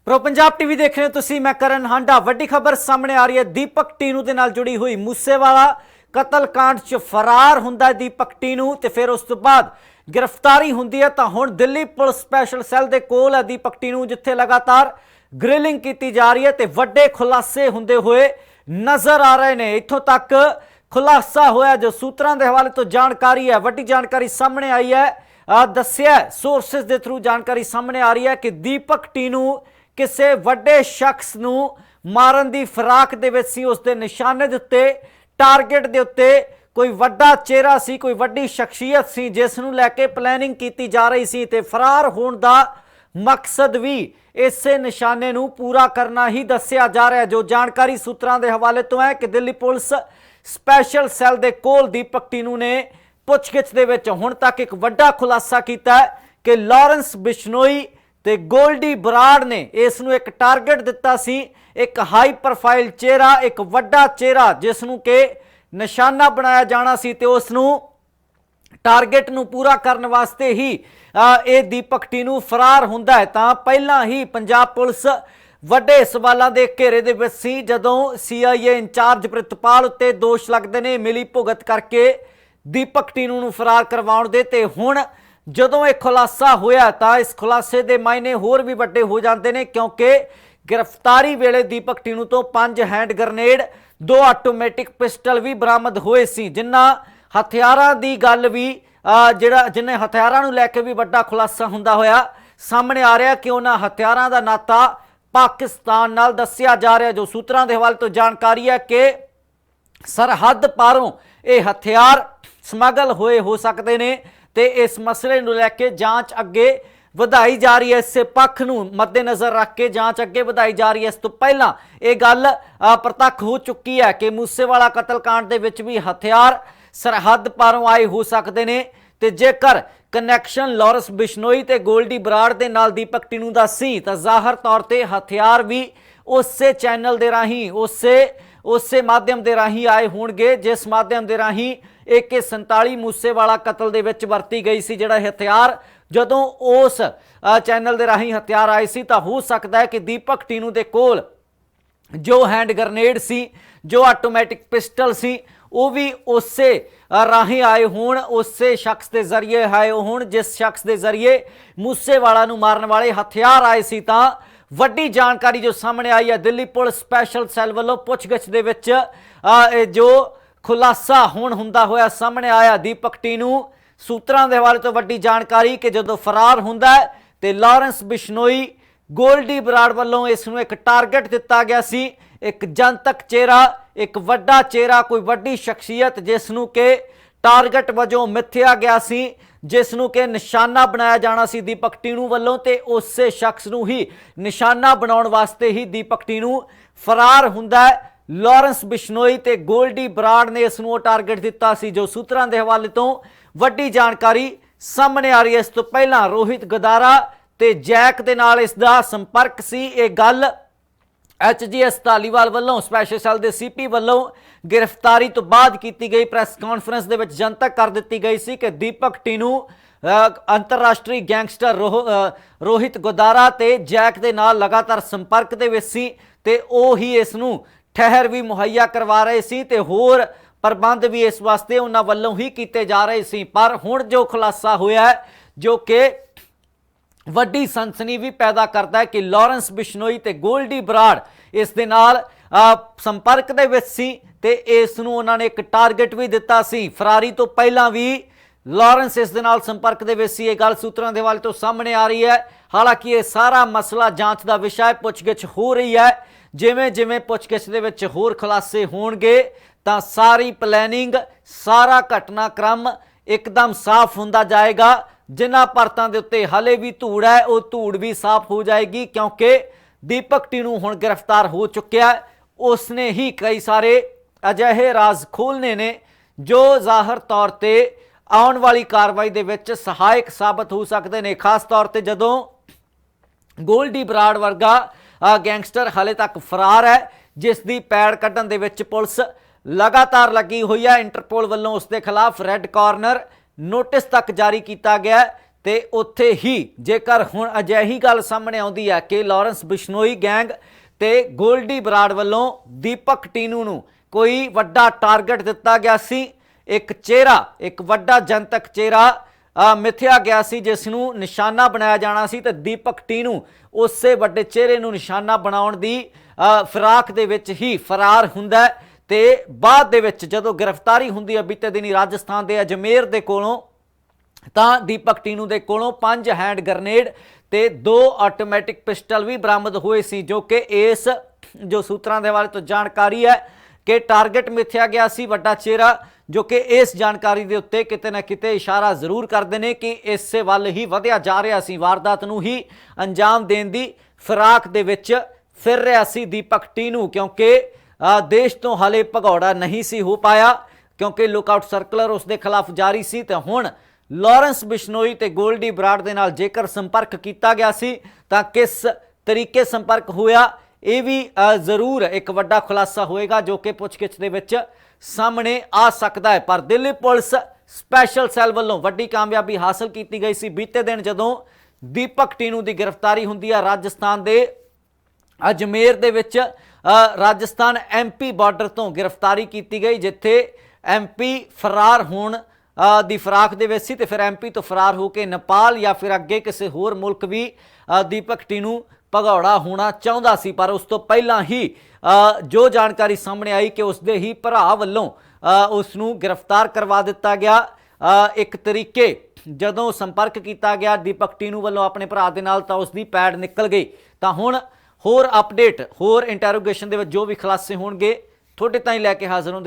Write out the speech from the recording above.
Pro Punjab TV देख रहे हो तुसी, मैं करण हांडा। वड्डी खबर सामने आ रही है दीपक टीनू दे नाल जुड़ी हुई। मूसेवाला कतल कांड च फरार हुंदा दीपक टीनू ते फिर उस तो बाद गिरफ्तारी हुंदी है। तां हुण दिल्ली पुलिस स्पैशल सैल दे कोल है दीपक टीनू, जिथे लगातार ग्रिलिंग की जा रही है ते वड्डे खुलासे हुंदे हुए नजर आ रहे ने। इत्थों तक खुलासा होया जो सूत्रां दे हवाले तो जानकारी है, वड्डी जानकारी सामने आई है। दस्सिया सोर्सेस दे थ्रू जानकारी सामने आ रही है कि दीपक टीनू किसी वड्डे शख्स नू मारन दी फिराक दे विच सी। उसदे निशाने दे उत्ते, टारगेट दे उत्ते कोई वड्डा चेहरा सी, कोई वड्डी शख्सियत सी जिस नू लैके प्लैनिंग की जा रही सी ते फरार होण दा मकसद भी इसे निशाने नू पूरा करना ही दस्सिया जा रहा है। जो जानकारी सूत्रां दे हवाले तो है कि दिल्ली पुलिस स्पैशल सैल दे कोल दीपक टीनू ने पुछगिछ दे विच हुण तक एक वड्डा खुलासा कीता है कि लॉरेंस बिश्नोई ते गोल्डी बराड़ ने इस नू एक टारगेट दिता सी, एक हाई प्रोफाइल चेहरा, एक वड्डा चेहरा जिसनू के निशाना बनाया जाना सी ते उस नू टारगेट नू पूरा करने वास्ते ही ये दीपक टीनू फरार हुंदा है। तां पहला ही पंजाब पुलिस वड्डे सवालों के घेरे दे विच सी जदों CIA इंचार्ज प्रितपाल उत्ते दोष लगदे ने मिली भुगत करके दीपक टीनू नू फरार करवाउण दे। ते हुण जदों एक खुलासा होया तां इस खुलासे दे मायने होर भी वड्डे हो जाते हैं, क्योंकि गिरफ्तारी वेले दीपक टीनू तो 5 हैंड ग्रनेड, 2 आटोमैटिक पिस्टल भी बरामद होए सी। जिन्हां हथियारां दी गल भी जिन्हें हथियारां नूं लैके भी वड्डा खुलासा हुंदा होया सामने आ रहा कि उन्हां हथियारां दा नाता पाकिस्तान नाल दस्सिया जा रहा। जो सूत्रां दे हवाले तो जानकारी है कि सरहद पारों ये हथियार समगल होए हो सकते हैं ते इस मसले नूं लैके जांच अगे वधाई जा रही है। इस पक्ष नूं मद्देनज़र रख के जांच अगे वधाई जा रही है। इस तो पहला ये गल प्रतख हो चुकी है कि मूसेवाला कतलकांड दे विच भी हथियार सरहद पारों आए हो सकते हैं ते जेकर कनैक्शन लॉरेंस बिश्नोई ते गोल्डी बराड़ दे नाल दीपक टीनू दा सी तां ज़ाहिर तौर ते हथियार भी उसे चैनल दे राही उसे माध्यम दे राही आए होणगे जिस माध्यम दे राही AK-47 मूसेवाला कतल दे विच वरती गई सी। जिहड़ा हथियार जदों उस चैनल दे राही हथियार आए सी तां हो सकता है कि दीपक टीनू दे कोल जो हैंड ग्रनेड सी, जो आटोमैटिक पिस्टल सी, वो भी उसे राही आए होण, उसे शख्स के जरिए आए होण जिस शख्स के जरिए मूसेवाला नूं मारन वाले हथियार आए सी। तां वड्डी जानकारी जो सामने आई है दिल्ली पुलिस स्पैशल सैल वालों पुछगिछ दे विच जो खुलासा हुण हुंदा होया सामने आया। दीपक टीनू सूत्रां दे हवाले तो वड्डी जानकारी कि जदों फरार हुंदा है ते लॉरेंस बिश्नोई गोल्डी बराड़ वालों इसनूं एक टारगेट दिता गया सी, एक जनतक चेहरा, एक वड्डा चेहरा, कोई वड्डी शख्सियत जिसनूं के टारगेट वजों मिथ्या गया सी, जिसनूं के निशाना बनाया जाना सी दीपक टीनू वालों ते उसे शख्स नूं ही निशाना बनाउण वास्ते ही दीपक टीनू फरार हुंदा है। लॉरेंस बिश्नोई ते गोल्डी बराड़ ने इसनूं टारगेट दिता सी। जो सूत्रां दे हवाले तो वड्डी जानकारी सामने आ रही है। इस तो पहला रोहित गदारा ते जैक दे नाल इसदा संपर्क सी। ये गल HGS धालीवाल वालों स्पैशल सैल दे CP वालों गिरफ्तारी तो बाद की गई प्रैस कॉन्फ्रेंस दे विच जनतक कर दी गई सी कि दीपक टीनू अंतरराष्ट्रीय गैंगस्टर रोहित गदारा ते जैक दे नाल लगातार संपर्क दे विच सी ते ओ ही इसनूं ठहर भी मुहैया करवा रहे सी ते होर प्रबंध भी इस वास्ते उन्हां वल्लों ही कीते जा रहे सी। पर हुण जो खुलासा होया है जो कि वड्डी सनसनी भी पैदा करता है कि लॉरेंस बिश्नोई ते गोल्डी बराड़ इस दे नाल संपर्क दे विच सी ते इस नूं उन्हां ने एक टारगेट भी दिता सी। फरारी तो पहला भी लॉरेंस इस दे नाल संपर्क दे विच सी। ये गल सूत्रां दे हवाले तो सामने आ रही है। हालांकि ये सारा मसला जांच का विषय, पुछगिछ हो रही है। जिमें जिमें पुछगिछ दे विच होर खुलासे होणगे तां सारी प्लैनिंग, सारा घटनाक्रम एकदम साफ हुंदा जाएगा। जिन्हां परतां दे उत्ते हले भी धूड़ है वो धूड़ भी साफ हो जाएगी, क्योंकि दीपक टीनू हुण गिरफ्तार हो चुक्या है। उसने ही कई सारे अजिहे राज खोलने ने जो ज़ाहिर तौर ते आउण वाली कार्रवाई दे विच सहायक साबित हो सकते हैं। खास तौर ते जदों गोल्डी बराड़ वर्गा गैंगस्टर हाले तक फरार है, जिस दी पैड़ कड्ढण दे विच पुलिस लगातार लगी हुई है। इंटरपोल वालों उसके खिलाफ रेड कॉर्नर नोटिस तक जारी किया गया ਤੇ ਉੱਥੇ ਹੀ ਜੇਕਰ ਹੁਣ ਅਜਿਹੀ ਗੱਲ ਸਾਹਮਣੇ ਆਉਂਦੀ ਹੈ ਕਿ ਲਾਰੈਂਸ ਬਿਸ਼ਨੋਈ ਗੈਂਗ ਤੇ ਗੋਲਡੀ ਬਰਾੜ ਵੱਲੋਂ ਦੀਪਕ ਟੀਨੂ ਨੂੰ ਕੋਈ ਵੱਡਾ ਟਾਰਗੇਟ ਦਿੱਤਾ ਗਿਆ ਸੀ, ਇੱਕ ਚਿਹਰਾ, ਇੱਕ ਵੱਡਾ ਜਨਤਕ ਚਿਹਰਾ ਮਿਥਿਆ ਗਿਆ ਸੀ ਜਿਸ ਨੂੰ ਨਿਸ਼ਾਨਾ ਬਣਾਇਆ ਜਾਣਾ ਸੀ, ਤੇ ਦੀਪਕ ਟੀਨੂ ਉਸੇ ਵੱਡੇ ਚਿਹਰੇ ਨੂੰ ਨਿਸ਼ਾਨਾ ਬਣਾਉਣ ਦੀ ਫਿਰਾਕ ਦੇ ਵਿੱਚ ਹੀ ਫਰਾਰ ਹੁੰਦਾ ਹੈ। ਤੇ ਬਾਅਦ ਦੇ ਵਿੱਚ ਜਦੋਂ ਗ੍ਰਿਫਤਾਰੀ ਹੁੰਦੀ ਹੈ ਬੀਤੇ ਦਿਨੀ ਰਾਜਸਥਾਨ ਦੇ ਅਜਮੇਰ ਦੇ ਕੋਲੋਂ, ਤਾਂ ਦੀਪਕ ਟੀਨੂ ਦੇ ਕੋਲੋਂ 5 ਹੈਂਡ ਗ੍ਰਨੇਡ ਤੇ 2 ਆਟੋਮੈਟਿਕ ਪਿਸਟਲ ਵੀ ਬਰਾਮਦ ਹੋਏ ਸੀ, ਜੋ ਕਿ ਇਸ ਜੋ ਸੂਤਰਾਂ ਦੇ ਹਵਾਲੇ ਤੋਂ ਜਾਣਕਾਰੀ ਹੈ ਕਿ ਟਾਰਗੇਟ ਮਿਥਿਆ ਗਿਆ ਸੀ ਵੱਡਾ ਚਿਹਰਾ, ਜੋ ਕਿ ਇਸ ਜਾਣਕਾਰੀ ਦੇ ਉੱਤੇ ਕਿਤੇ ਨਾ ਕਿਤੇ ਇਸ਼ਾਰਾ ਜ਼ਰੂਰ ਕਰਦੇ ਨੇ ਕਿ ਇਸੇ ਵੱਲ ਹੀ ਵਧਿਆ ਜਾ ਰਿਹਾ ਸੀ, ਵਾਰਦਾਤ ਨੂੰ ਹੀ ਅੰਜਾਮ ਦੇਣ ਦੀ ਫਿਰਾਕ ਦੇ ਵਿੱਚ ਫਿਰ ਰਿਹਾ ਸੀ ਦੀਪਕ ਟੀਨੂ, ਕਿਉਂਕਿ ਦੇਸ਼ ਤੋਂ ਹਾਲੇ ਭਗੌੜਾ ਨਹੀਂ ਸੀ ਹੋ ਪਾਇਆ, ਕਿਉਂਕਿ ਲੁੱਕਆਊਟ ਸਰਕੂਲਰ ਉਸ ਦੇ ਖਿਲਾਫ ਜਾਰੀ ਸੀ। ਤੇ ਹੁਣ ਲਾਰੈਂਸ ਬਿਸ਼ਨੋਈ ਤੇ ਗੋਲਡੀ ਬਰਾੜ ਦੇ ਨਾਲ ਜੇਕਰ ਸੰਪਰਕ ਕੀਤਾ ਗਿਆ ਸੀ ਤਾਂ ਕਿਸ ਤਰੀਕੇ ਸੰਪਰਕ ਹੋਇਆ, ਇਹ ਵੀ ਜ਼ਰੂਰ ਇੱਕ ਵੱਡਾ ਖੁਲਾਸਾ ਹੋਏਗਾ ਜੋ ਕਿ ਪੁੱਛਗਿੱਛ ਦੇ ਵਿੱਚ ਸਾਹਮਣੇ ਆ ਸਕਦਾ ਹੈ। ਪਰ ਦਿੱਲੀ ਪੁਲਿਸ ਸਪੈਸ਼ਲ ਸੈੱਲ ਵੱਲੋਂ ਵੱਡੀ ਕਾਮਯਾਬੀ ਹਾਸਲ ਕੀਤੀ ਗਈ ਸੀ ਬੀਤੇ ਦਿਨ ਜਦੋਂ ਦੀਪਕ ਟੀਨੂ ਦੀ ਗ੍ਰਿਫਤਾਰੀ ਹੁੰਦੀ ਹੈ ਰਾਜਸਥਾਨ ਦੇ ਅਜਮੇਰ ਦੇ ਵਿੱਚ। ਰਾਜਸਥਾਨ MP ਬਾਰਡਰ ਤੋਂ ਗ੍ਰਿਫਤਾਰੀ ਕੀਤੀ ਗਈ, ਜਿੱਥੇ MP ਫਰਾਰ ਹੋਣ ਦੀ ਫਿਰਾਕ ਦੇ ਵਿੱਚ ਸੀ, ਤੇ ਫਿਰ MP ਤੋਂ ਫਰਾਰ ਹੋ ਕੇ ਨੇਪਾਲ ਜਾਂ ਫਿਰ ਅੱਗੇ ਕਿਸੇ ਹੋਰ ਮੁਲਕ ਵੀ ਦੀਪਕ ਟੀਨੂ ਭਗੌੜਾ ਹੋਣਾ ਚਾਹੁੰਦਾ ਸੀ। ਪਰ ਉਸ ਤੋਂ ਪਹਿਲਾਂ ਹੀ ਜੋ ਜਾਣਕਾਰੀ ਸਾਹਮਣੇ ਆਈ ਕਿ ਉਸ ਦੇ ਹੀ ਭਰਾ ਵੱਲੋਂ ਉਸ ਨੂੰ ਗ੍ਰਿਫਤਾਰ ਕਰਵਾ ਦਿੱਤਾ ਗਿਆ। ਇੱਕ ਤਰੀਕੇ ਜਦੋਂ ਸੰਪਰਕ ਕੀਤਾ ਗਿਆ ਦੀਪਕ ਟੀਨੂ ਵੱਲੋਂ ਆਪਣੇ ਭਰਾ ਦੇ ਨਾਲ ਤਾਂ ਉਸ ਦੀ ਪੈੜ ਨਿਕਲ ਗਈ। ਤਾਂ ਹੁਣ ਹੋਰ ਅਪਡੇਟ, ਹੋਰ ਇੰਟਰੋਗੇਸ਼ਨ ਦੇ ਵਿੱਚ ਜੋ ਵੀ ਖੁਲਾਸੇ ਹੋਣਗੇ ਤੁਹਾਡੇ ਤਾਈਂ ਲੈ ਕੇ ਹਾਜ਼ਰ ਹੁੰਦੇ।